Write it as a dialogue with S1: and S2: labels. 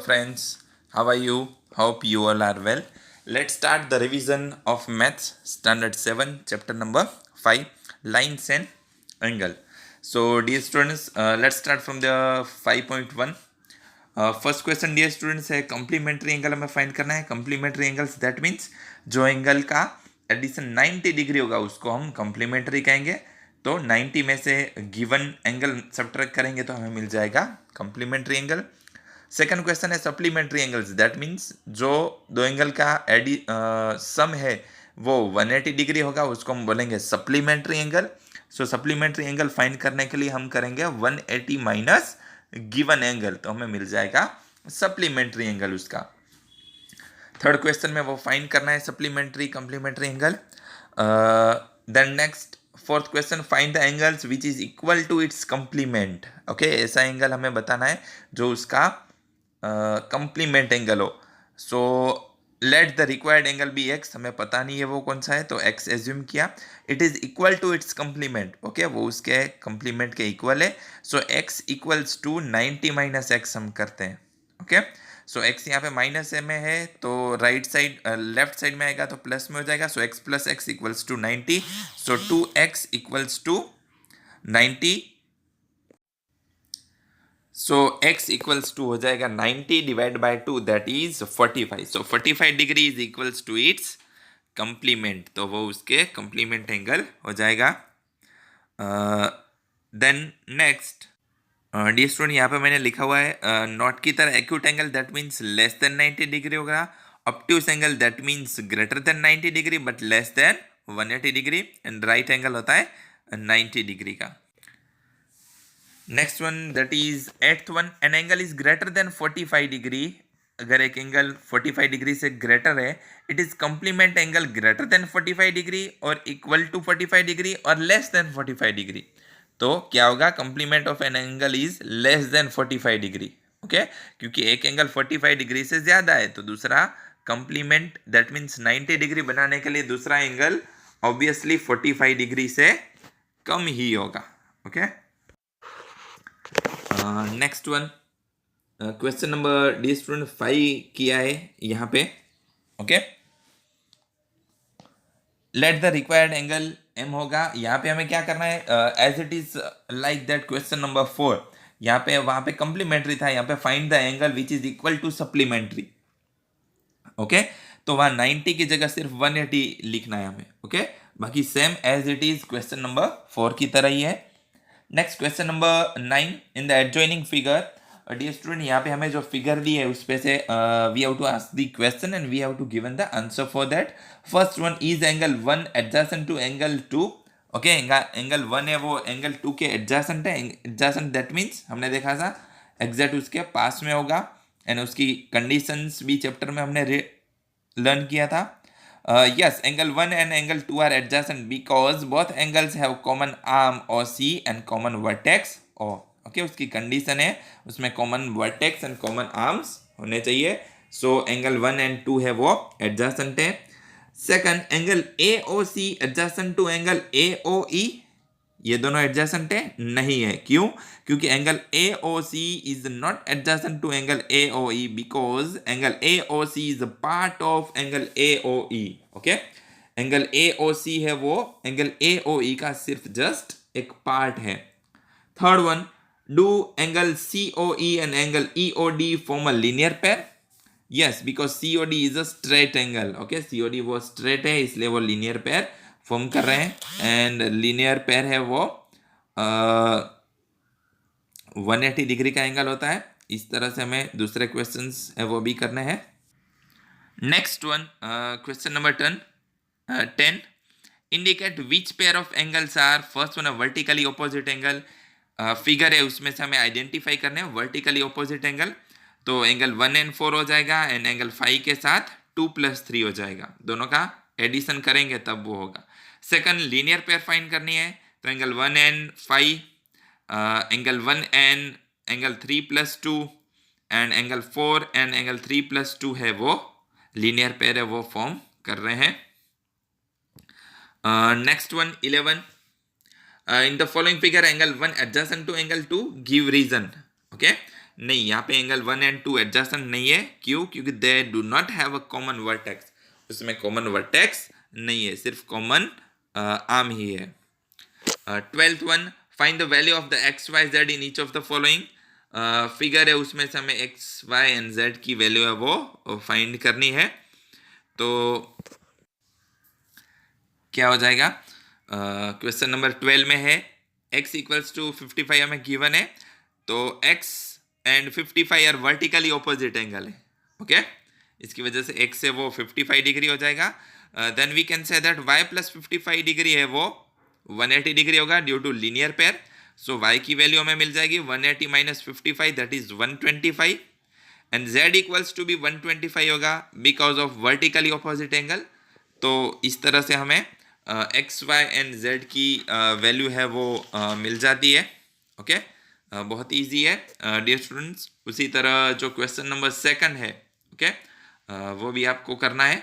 S1: friends, how are you? Hope you all are well. Let's start the revision of Maths Standard 7, chapter number 5, Lines and Angle. So, dear students, let's start from the 5.1. First question dear students है complementary angle हमें find करना है. Complementary angles that means जो angle का addition 90 degree होगा उसको हम complementary कहेंगे. तो 90 में से गिवन एंगल सब्ट्रैक्ट करेंगे तो हमें मिल जाएगा कम्प्लीमेंट्री एंगल. सेकंड क्वेश्चन है सप्लीमेंट्री एंगल्स दैट मीन्स जो दो एंगल का सम है वो 180 डिग्री होगा उसको हम बोलेंगे सप्लीमेंट्री एंगल. सो सप्लीमेंट्री एंगल फाइंड करने के लिए हम करेंगे 180 माइनस गिवन एंगल तो हमें मिल जाएगा सप्लीमेंट्री एंगल उसका. थर्ड क्वेश्चन में वो फाइंड करना है supplementary complementary angle. Then next fourth question find the angles which is equal to its complement. Okay, ऐसा एंगल हमें बताना है जो उसका कम्प्लीमेंट एंगल हो. So let the required angle be x. हमें पता नहीं है वो कौन सा है तो एक्स एज्यूम किया. It is equal to its complement. Okay, वो उसके कम्प्लीमेंट के इक्वल है. So X equals to 90 minus X हम करते हैं. ओके, सो एक्स यहाँ पे माइनस में है तो राइट साइड लेफ्ट साइड में आएगा तो प्लस में हो जाएगा. So X plus X equals to 90. So 2x equals to 90. So x equals to हो जाएगा 90 divide by 2 that is 45. So 45 degree is equals to its complement. तो वो उसके कंप्लीमेंट एंगल हो जाएगा. देन नेक्स्ट डियर स्टूडेंट यहाँ पे मैंने लिखा हुआ है नॉट की तरह acute angle that means less than 90 degree होगा. Obtuse angle that means greater than 90 degree but less than 180 degree. And right angle होता है 90 डिग्री का. Next one that is eighth one. An angle is greater than 45 degree. अगर एक angle 45 degree से greater है it is complement angle greater than 45 degree और equal to 45 degree और less than 45 degree. तो क्या होगा complement of an angle is less than 45 degree. Okay, क्योंकि एक एंगल 45 डिग्री से ज्यादा है तो दूसरा कंप्लीमेंट दैट मीन्स 90 डिग्री बनाने के लिए दूसरा एंगल ऑब्वियसली 45 डिग्री से कम ही होगा. Okay, next one question number D student 5 किया है यहाँ पे. Okay, let the required angle m होगा. यहाँ पे हमें क्या करना है as it is like that question number 4. यहाँ पे वहां पे कंप्लीमेंट्री था, यहाँ पे find the angle which is equal to supplementary. Okay, तो वहां 90 की जगह सिर्फ 180 लिखना है हमें. ओके, बाकी same as it is question number 4 की तरह ही है. Next question number 9 in the adjoining figure. Dear student यहाँ पे हमें जो फिगर दी है उस पे से we have to ask the question and we have to given the answer for that. First one is angle 1 adjacent to angle 2. Okay, angle 1 है वो एंगल 2 के एडजेसेंट है. एडजेसेंट दैट मीन्स हमने देखा था एग्जैक्ट उसके पास में होगा. एंड उसकी कंडीशंस भी चैप्टर में हमने लर्न किया था. Yes, angle 1 and angle 2 are adjacent because both angles have common arm OC and common vertex O. Okay, उसकी कंडीशन है उसमें common vertex and common arms होने चाहिए. सो एंगल 1 एंड 2 है वो एडजेसेंट है. Second angle AOC adjacent to angle AOE. ये दोनों एडजेसेंट है नहीं है. क्यों? क्योंकि angle AOC is not adjacent to angle AOE because angle AOC is a part of angle AOE. Okay, angle AOC है वो एंगल AOE का सिर्फ जस्ट एक पार्ट है. Third one, do angle COE and angle EOD form a linear pair. Yes, because COD is a straight angle. Okay, COD वो straight है इसलिए वो लीनियर पेयर फॉर्म कर रहे हैं. एंड लीनियर पेयर है वो 180 डिग्री का एंगल होता है. इस तरह से हमें दूसरे क्वेश्चंस है वो भी करने हैं. Next one question number 10 indicate which pair of angles are. First one है वर्टिकली ऑपोजिट एंगल. फिगर है उसमें से हमें आइडेंटिफाई करने हैं वर्टिकली ऑपोजिट एंगल. तो एंगल 1 and 4 हो जाएगा एंड एंगल 5 के साथ 2 + 3 हो जाएगा. दोनों का एडिशन करेंगे तब वो होगा. सेकंड लीनियर पेयर फाइंड करनी है तो angle 1 and 5, angle 1 and angle 3 + 2 and angle 4 and angle 3 + 2 है वो लीनियर पेयर है वो फॉर्म कर रहे हैं. Next one 11 in the following figure angle 1 adjacent to angle 2 give reason. Okay, नहीं, यहाँ पे एंगल 1 एंड 2 एडजेसेंट नहीं है। क्यों? क्योंकि they do not have a common vertex, उसमें कॉमन वर्टेक्स नहीं है, सिर्फ कॉमन आर्म ही है। 12th one, find the value of the X Y Z in each of the following. Figure है, उसमें से हमें एक्स वाई एंड जेड की वैल्यू है वो फाइंड करनी है। तो क्या हो जाएगा? क्वेश्चन नंबर 12 में है x इक्वल्स टू 55 हमें गिवन है, तो x and 55 are vertically opposite angle है। ओके, इसकी वजह से x से वो 55 डिग्री हो जाएगा। Then we can say that y plus 55 degree है वो 180 डिग्री होगा due to linear pair. So y की वैल्यू हमें मिल जाएगी 180 minus 55, that is 125, and z equals to भी 125 होगा because of vertically opposite angle. तो इस तरह से हमें एक्स वाई एंड जेड की वैल्यू है वो मिल जाती है। ओके, बहुत इजी है डियर स्टूडेंट्स। उसी तरह जो क्वेश्चन नंबर 2 है, ओके, वो भी आपको करना है।